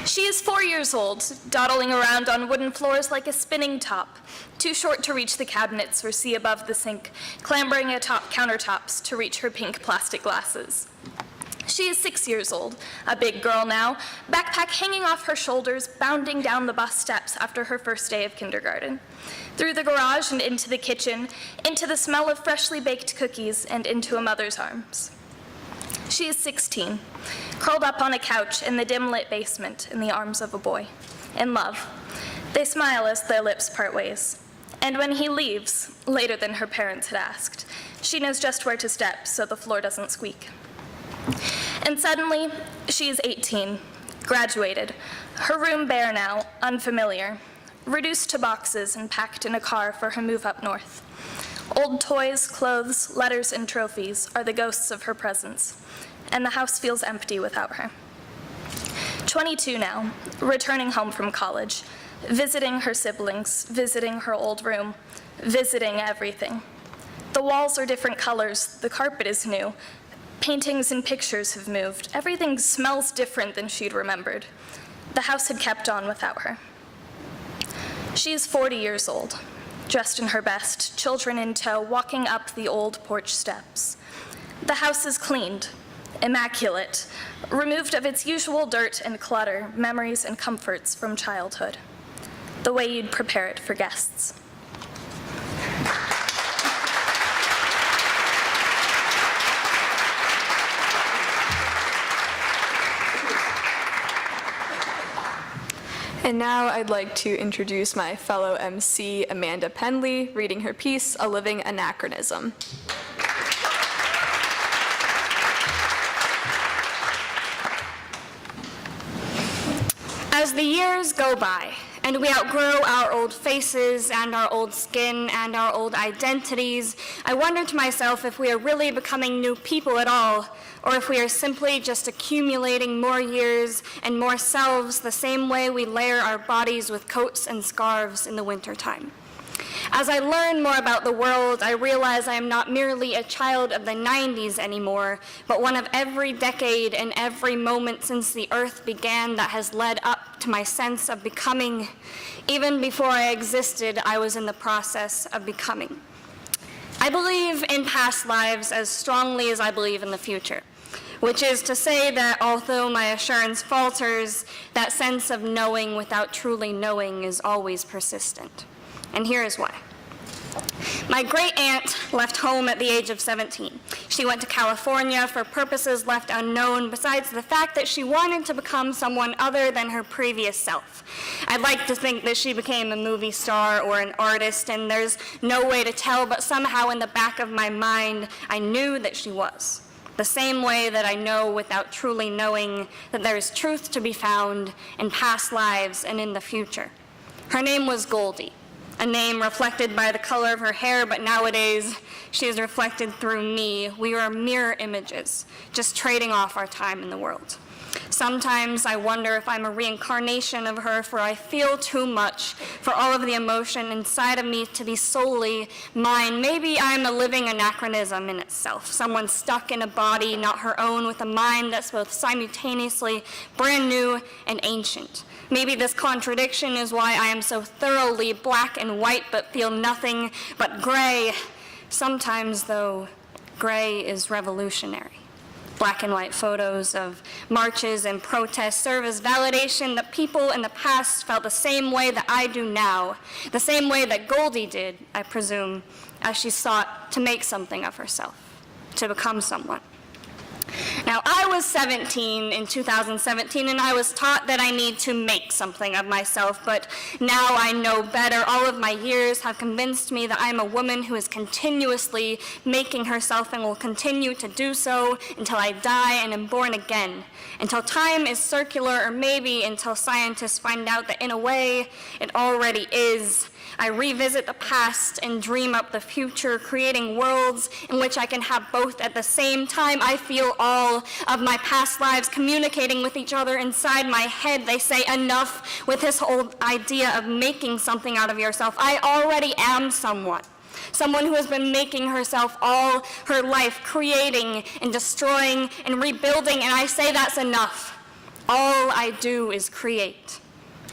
She is 4 years old, dawdling around on wooden floors like a spinning top, too short to reach the cabinets or see above the sink, clambering atop countertops to reach her pink plastic glasses. She is 6 years old, a big girl now, backpack hanging off her shoulders, bounding down the bus steps after her first day of kindergarten. Through the garage and into the kitchen, into the smell of freshly baked cookies, and into a mother's arms. She is 16, curled up on a couch in the dim-lit basement in the arms of a boy, in love. They smile as their lips part ways. And when he leaves, later than her parents had asked, she knows just where to step so the floor doesn't squeak. And suddenly, she is 18, graduated, her room bare now, unfamiliar, reduced to boxes and packed in a car for her move up north. Old toys, clothes, letters, and trophies are the ghosts of her presence, and the house feels empty without her. 22 now, returning home from college, visiting her siblings, visiting her old room, visiting everything. The walls are different colors, the carpet is new, paintings and pictures have moved. Everything smells different than she'd remembered. The house had kept on without her. She is 40 years old, dressed in her best, children in tow, walking up the old porch steps. The house is cleaned, immaculate, removed of its usual dirt and clutter, memories and comforts from childhood, the way you'd prepare it for guests. And now I'd like to introduce my fellow MC, Amanda Pendley, reading her piece, A Living Anachronism. As the years go by, and we outgrow our old faces and our old skin and our old identities, I wonder to myself if we are really becoming new people at all, or if we are simply just accumulating more years and more selves the same way we layer our bodies with coats and scarves in the wintertime. As I learn more about the world, I realize I am not merely a child of the 90s anymore, but one of every decade and every moment since the earth began that has led up to my sense of becoming. Even before I existed, I was in the process of becoming. I believe in past lives as strongly as I believe in the future, which is to say that although my assurance falters, that sense of knowing without truly knowing is always persistent. And here is why. My great-aunt left home at the age of 17. She went to California for purposes left unknown, besides the fact that she wanted to become someone other than her previous self. I'd like to think that she became a movie star or an artist, and there's no way to tell, but somehow in the back of my mind, I knew that she was. The same way that I know without truly knowing that there is truth to be found in past lives and in the future. Her name was Goldie. A name reflected by the color of her hair, but nowadays she is reflected through me. We are mirror images, just trading off our time in the world. Sometimes I wonder if I'm a reincarnation of her, for I feel too much for all of the emotion inside of me to be solely mine. Maybe I'm a living anachronism in itself, someone stuck in a body not her own with a mind that's both simultaneously brand new and ancient. Maybe this contradiction is why I am so thoroughly black and white but feel nothing but gray. Sometimes, though, gray is revolutionary. Black and white photos of marches and protests serve as validation that people in the past felt the same way that I do now, the same way that Goldie did, I presume, as she sought to make something of herself, to become someone. Now, I was 17 in 2017, and I was taught that I need to make something of myself, but now I know better. All of my years have convinced me that I am a woman who is continuously making herself and will continue to do so until I die and am born again, until time is circular, or maybe until scientists find out that in a way it already is. I revisit the past and dream up the future, creating worlds in which I can have both at the same time. I feel all of my past lives communicating with each other inside my head. They say enough with this whole idea of making something out of yourself. I already am someone who has been making herself all her life, creating and destroying and rebuilding, and I say that's enough. All I do is create.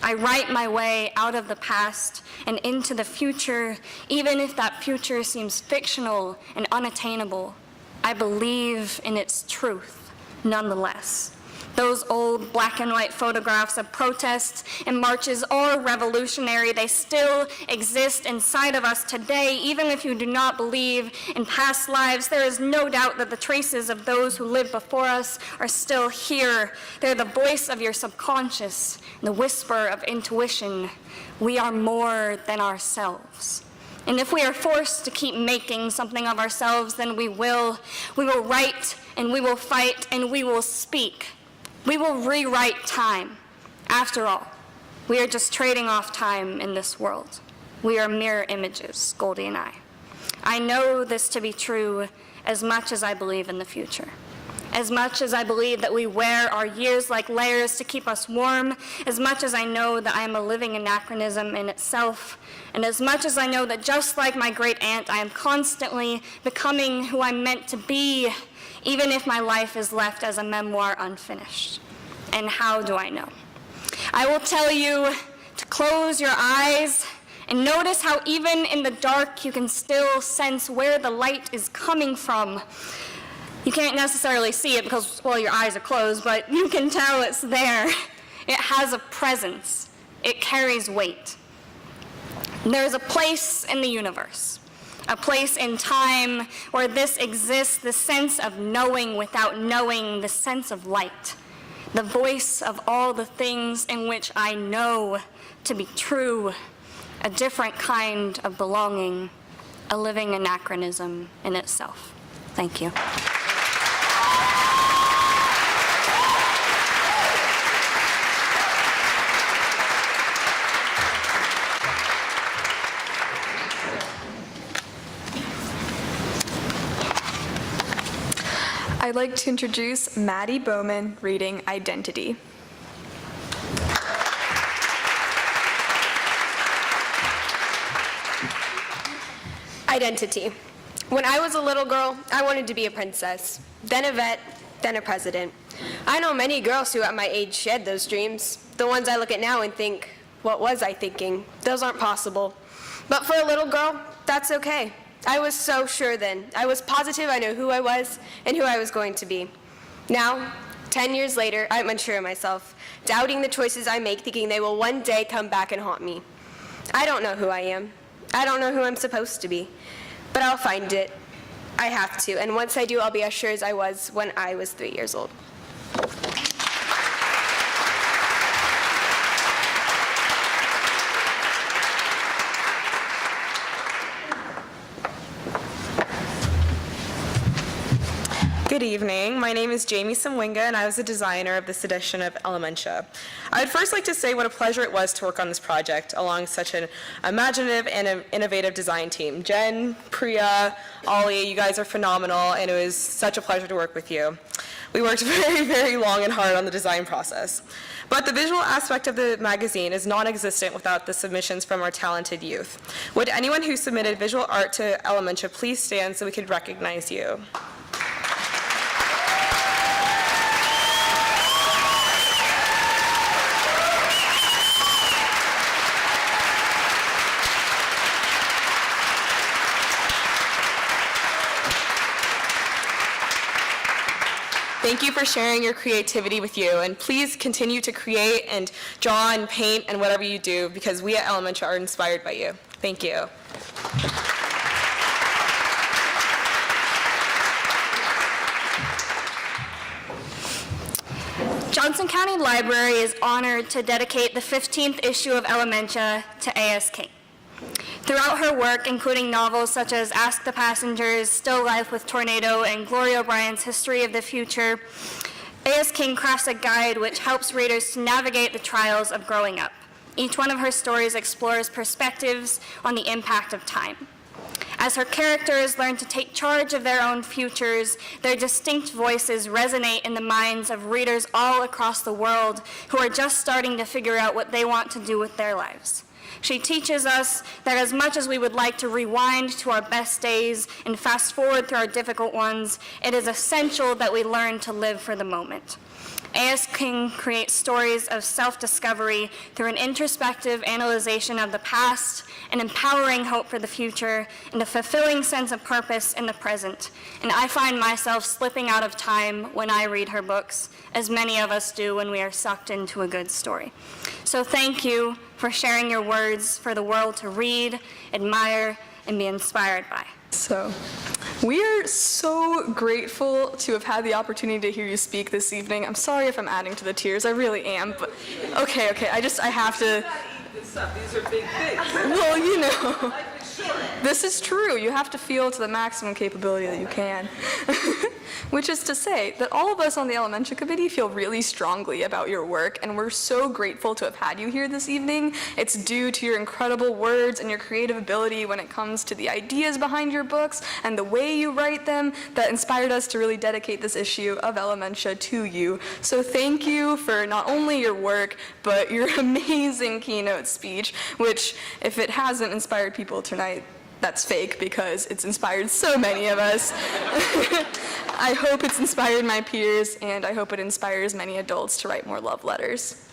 I write my way out of the past and into the future, even if that future seems fictional and unattainable. I believe in its truth, nonetheless. Those old black and white photographs of protests and marches are revolutionary. They still exist inside of us today. Even if you do not believe in past lives, there is no doubt that the traces of those who lived before us are still here. They're the voice of your subconscious, the whisper of intuition. We are more than ourselves. And if we are forced to keep making something of ourselves, then we will write, and we will fight, and we will speak. We will rewrite time. After all, we are just trading off time in this world. We are mirror images, Goldie and I. I know this to be true as much as I believe in the future. As much as I believe that we wear our years like layers to keep us warm, as much as I know that I am a living anachronism in itself, and as much as I know that just like my great aunt, I am constantly becoming who I'm meant to be, even if my life is left as a memoir unfinished. And how do I know? I will tell you to close your eyes and notice how even in the dark you can still sense where the light is coming from. You can't necessarily see it because, well, your eyes are closed, but you can tell it's there. It has a presence. It carries weight. There's a place in the universe, a place in time where this exists, the sense of knowing without knowing, the sense of light, the voice of all the things in which I know to be true, a different kind of belonging, a living anachronism in itself. Thank you. I'd like to introduce Maddie Bauman reading Identity. Identity. When I was a little girl, I wanted to be a princess, then a vet, then a president. I know many girls who at my age shared those dreams, the ones I look at now and think, what was I thinking? Those aren't possible. But for a little girl, that's okay. I was so sure then. I was positive I knew who I was and who I was going to be. Now, 10 years later, I'm unsure of myself, doubting the choices I make, thinking they will one day come back and haunt me. I don't know who I am. I don't know who I'm supposed to be. But I'll find it. I have to. And once I do, I'll be as sure as I was when I was 3 years old. Good evening. My name is Jamie Samwinga, and I was the designer of this edition of Elementia. I would first like to say what a pleasure it was to work on this project along such an imaginative and innovative design team. Jen, Priya, Oli, you guys are phenomenal, and it was such a pleasure to work with you. We worked very, very long and hard on the design process. But the visual aspect of the magazine is non-existent without the submissions from our talented youth. Would anyone who submitted visual art to Elementia please stand so we could recognize you? Thank you for sharing your creativity with you, and please continue to create and draw and paint and whatever you do, because we at Elementia are inspired by you. Thank you. Johnson County Library is honored to dedicate the 15th issue of Elementia to A.S. King. Throughout her work, including novels such as Ask the Passengers, Still Life with Tornado, and Gloria O'Brien's History of the Future, A.S. King crafts a guide which helps readers to navigate the trials of growing up. Each one of her stories explores perspectives on the impact of time. As her characters learn to take charge of their own futures, their distinct voices resonate in the minds of readers all across the world who are just starting to figure out what they want to do with their lives. She teaches us that as much as we would like to rewind to our best days and fast forward through our difficult ones, it is essential that we learn to live for the moment. A.S. King creates stories of self-discovery through an introspective analyzation of the past, an empowering hope for the future, and a fulfilling sense of purpose in the present. And I find myself slipping out of time when I read her books, as many of us do when we are sucked into a good story. So thank you for sharing your words for the world to read, admire, and be inspired by. So, we are so grateful to have had the opportunity to hear you speak this evening. I'm sorry if I'm adding to the tears, I really am, but okay, I have to. These are big things. Well, you know, this is true. You have to feel to the maximum capability that you can. Which is to say that all of us on the Elementia Committee feel really strongly about your work, and we're so grateful to have had you here this evening. It's due to your incredible words and your creative ability when it comes to the ideas behind your books and the way you write them that inspired us to really dedicate this issue of Elementia to you. So thank you for not only your work, but your amazing keynote speech, which, if it hasn't inspired people tonight, that's fake because it's inspired so many of us. I hope it's inspired my peers, and I hope it inspires many adults to write more love letters.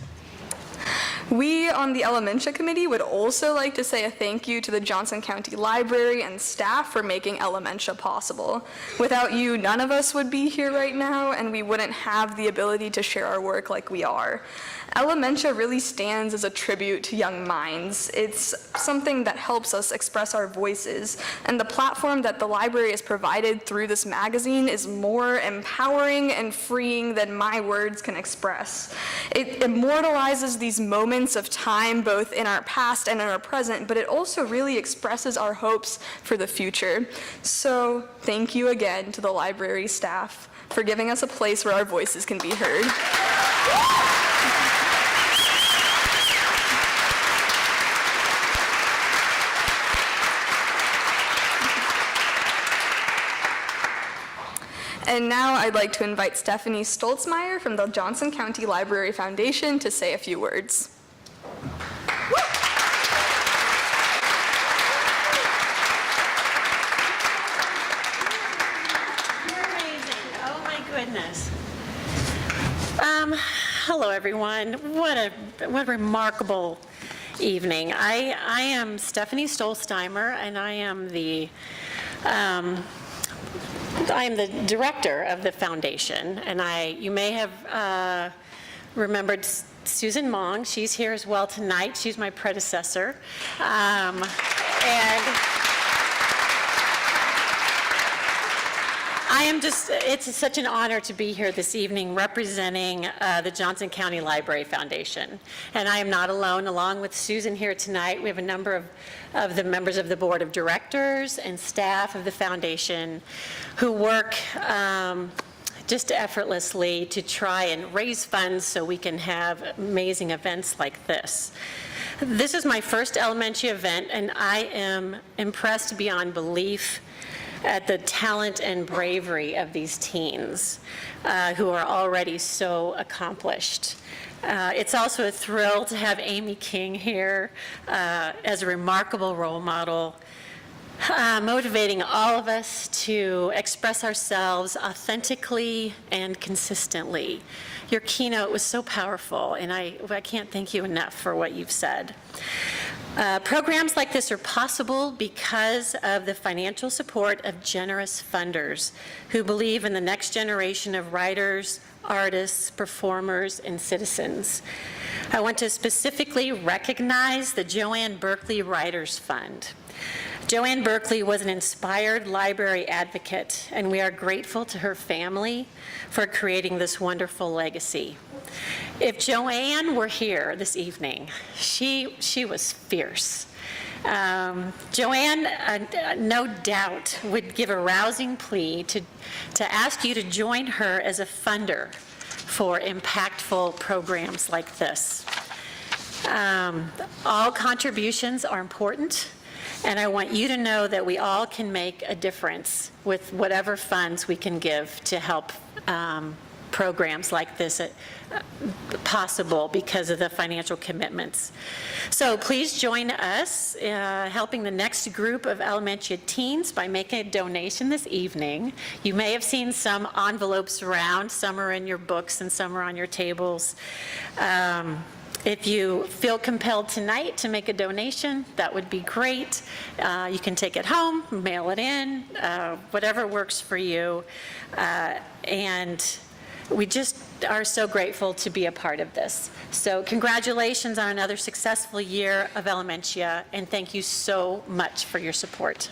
We on the Elementia Committee would also like to say a thank you to the Johnson County Library and staff for making Elementia possible. Without you, none of us would be here right now, and we wouldn't have the ability to share our work like we are. Elementia really stands as a tribute to young minds. It's something that helps us express our voices, and the platform that the library has provided through this magazine is more empowering and freeing than my words can express. It immortalizes these moments of time both in our past and in our present, but it also really expresses our hopes for the future. So thank you again to the library staff for giving us a place where our voices can be heard. And now I'd like to invite Stephanie Stoltzmeyer from the Johnson County Library Foundation to say a few words. Hello, everyone. What a remarkable evening. I am Stephanie Stolzheimer, and I am the director of the foundation. And you may have remembered Susan Mong. She's here as well tonight. She's my predecessor. And it's such an honor to be here this evening representing the Johnson County Library Foundation. And I am not alone. Along with Susan here tonight, we have a number of the members of the board of directors and staff of the foundation who work just effortlessly to try and raise funds so we can have amazing events like this. This is my first elementary event, and I am impressed beyond belief at the talent and bravery of these teens who are already so accomplished. It's also a thrill to have Amy King here as a remarkable role model, motivating all of us to express ourselves authentically and consistently. Your keynote was so powerful, and I can't thank you enough for what you've said. Programs like this are possible because of the financial support of generous funders who believe in the next generation of writers, artists, performers, and citizens. I want to specifically recognize the Joanne Berkeley Writers Fund. Joanne Berkeley was an inspired library advocate, and we are grateful to her family for creating this wonderful legacy. If Joanne were here this evening, she was fierce. Joanne, no doubt, would give a rousing plea to ask you to join her as a funder for impactful programs like this. All contributions are important, and I want you to know that we all can make a difference with whatever funds we can give to help programs like this possible because of the financial commitments. So please join us helping the next group of elementary teens by making a donation this evening. You may have seen some envelopes around. Some are in your books and some are on your tables. If you feel compelled tonight to make a donation, that would be great. You can take it home, mail it in, whatever works for you. And we just are so grateful to be a part of this. So congratulations on another successful year of Elementia, and thank you so much for your support.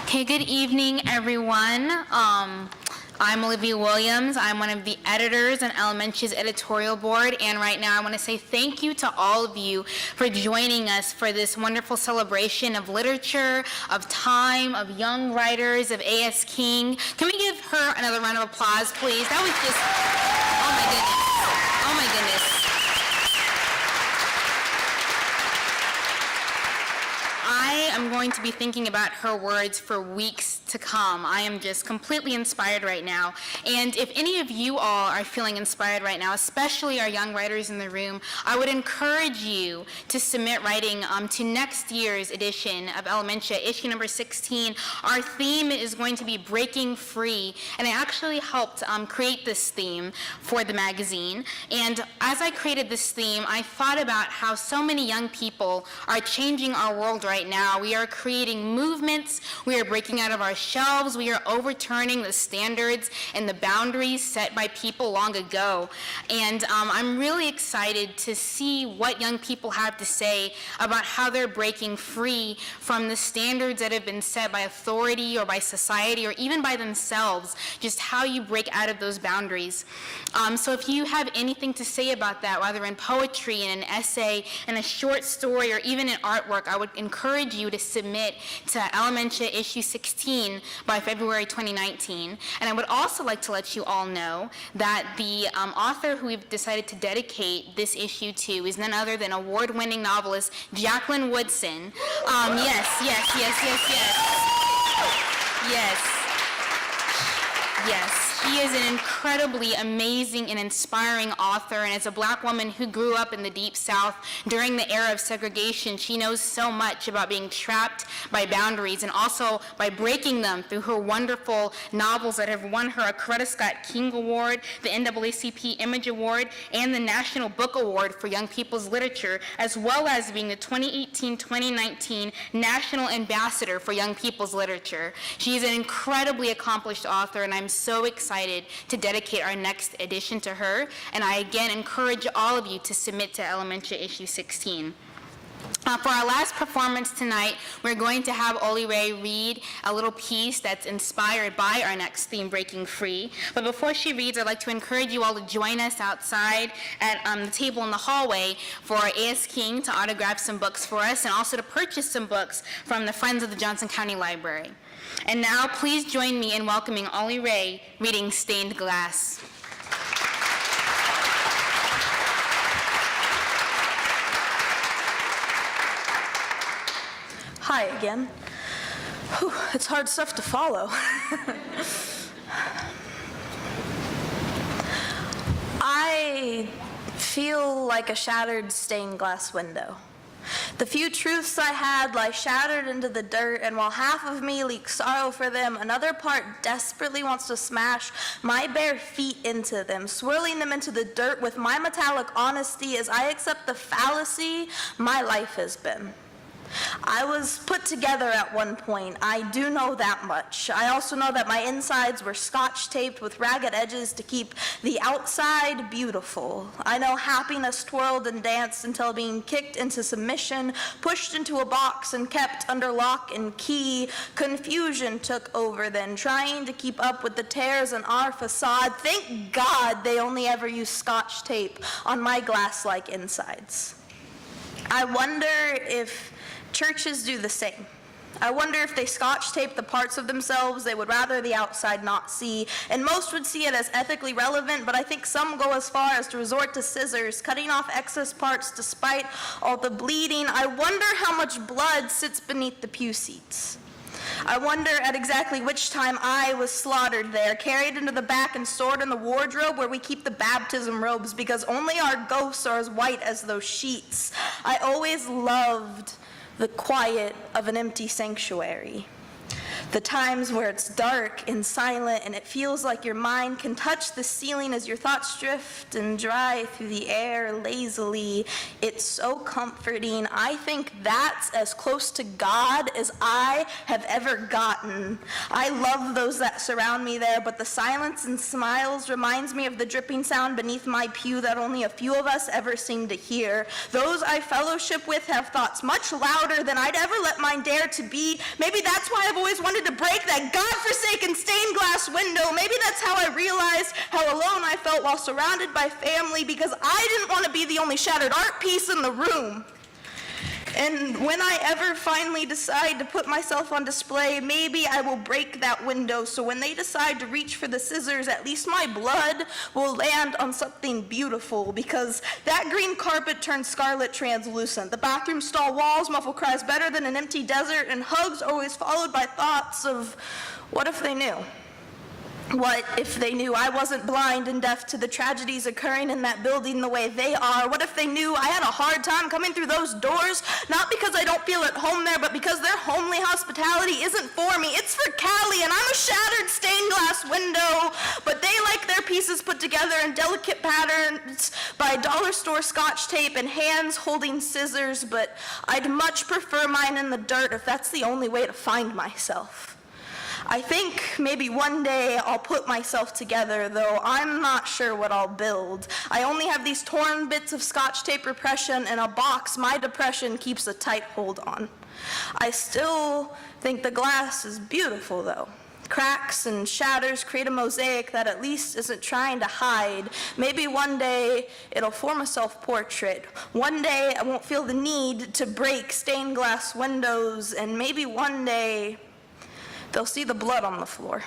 Okay, good evening, everyone. I'm Olivia Williams. I'm one of the editors on Elementia's editorial board, and right now I want to say thank you to all of you for joining us for this wonderful celebration of literature, of time, of young writers, of A.S. King. Can we give her another round of applause, please? That was just, oh my goodness. Oh my goodness. I am going to be thinking about her words for weeks to come. I am just completely inspired right now. And if any of you all are feeling inspired right now, especially our young writers in the room, I would encourage you to submit writing to next year's edition of Elementia, issue number 16. Our theme is going to be breaking free, and I actually helped create this theme for the magazine. And as I created this theme, I thought about how so many young people are changing our world right now. We are creating movements, we are breaking out of our shelves, we are overturning the standards and the boundaries set by people long ago. And I'm really excited to see what young people have to say about how they're breaking free from the standards that have been set by authority or by society or even by themselves, just how you break out of those boundaries. So if you have anything to say about that, whether in poetry, in an essay, in a short story, or even in artwork, I would encourage you to submit to Elementia issue 16 by February 2019. And I would also like to let you all know that the author who we've decided to dedicate this issue to is none other than award-winning novelist Jacqueline Woodson. Yes. She is an incredibly amazing and inspiring author, and as a Black woman who grew up in the Deep South during the era of segregation, she knows so much about being trapped by boundaries and also by breaking them through her wonderful novels that have won her a Coretta Scott King Award, the NAACP Image Award, and the National Book Award for Young People's Literature, as well as being the 2018-2019 National Ambassador for Young People's Literature. She is an incredibly accomplished author, and I'm so excited to dedicate our next edition to her, and I again encourage all of you to submit to Elementia issue 16. For our last performance tonight, we're going to have Oli Ray read a little piece that's inspired by our next theme, Breaking Free. But before she reads, I'd like to encourage you all to join us outside at the table in the hallway for A.S. King to autograph some books for us and also to purchase some books from the Friends of the Johnson County Library. And now, please join me in welcoming Oli Ray reading Stained Glass. Hi again. Whew, it's hard stuff to follow. I feel like a shattered stained glass window. The few truths I had lie shattered into the dirt, and while half of me leaks sorrow for them, another part desperately wants to smash my bare feet into them, swirling them into the dirt with my metallic honesty as I accept the fallacy my life has been. I was put together at one point. I do know that much. I also know that my insides were scotch taped with ragged edges to keep the outside beautiful. I know happiness twirled and danced until being kicked into submission, pushed into a box and kept under lock and key. Confusion took over then, trying to keep up with the tears in our facade. Thank God they only ever use scotch tape on my glass-like insides. I wonder if churches do the same. I wonder if they scotch tape the parts of themselves they would rather the outside not see, and most would see it as ethically relevant, but I think some go as far as to resort to scissors, cutting off excess parts despite all the bleeding. I wonder how much blood sits beneath the pew seats. I wonder at exactly which time I was slaughtered there, carried into the back and stored in the wardrobe where we keep the baptism robes, because only our ghosts are as white as those sheets. I always loved the quiet of an empty sanctuary. The times where it's dark and silent and it feels like your mind can touch the ceiling as your thoughts drift and dry through the air lazily. It's so comforting. I think that's as close to God as I have ever gotten. I love those that surround me there, but the silence and smiles reminds me of the dripping sound beneath my pew that only a few of us ever seem to hear. Those I fellowship with have thoughts much louder than I'd ever let mine dare to be. Maybe that's why I've always wanted to break that godforsaken stained glass window. Maybe that's how I realized how alone I felt while surrounded by family, because I didn't want to be the only shattered art piece in the room. And when I ever finally decide to put myself on display, maybe I will break that window, so when they decide to reach for the scissors, at least my blood will land on something beautiful, because that green carpet turned scarlet translucent. The bathroom stall walls muffle cries better than an empty desert, and hugs always followed by thoughts of, what if they knew? What if they knew I wasn't blind and deaf to the tragedies occurring in that building the way they are? What if they knew I had a hard time coming through those doors, not because I don't feel at home there, but because their homely hospitality isn't for me? It's for Callie, and I'm a shattered stained glass window, but they like their pieces put together in delicate patterns by dollar store scotch tape and hands holding scissors, but I'd much prefer mine in the dirt if that's the only way to find myself. I think maybe one day I'll put myself together, though I'm not sure what I'll build. I only have these torn bits of scotch tape repression in a box my depression keeps a tight hold on. I still think the glass is beautiful, though. Cracks and shatters create a mosaic that at least isn't trying to hide. Maybe one day it'll form a self-portrait. One day I won't feel the need to break stained glass windows, and maybe one day they'll see the blood on the floor.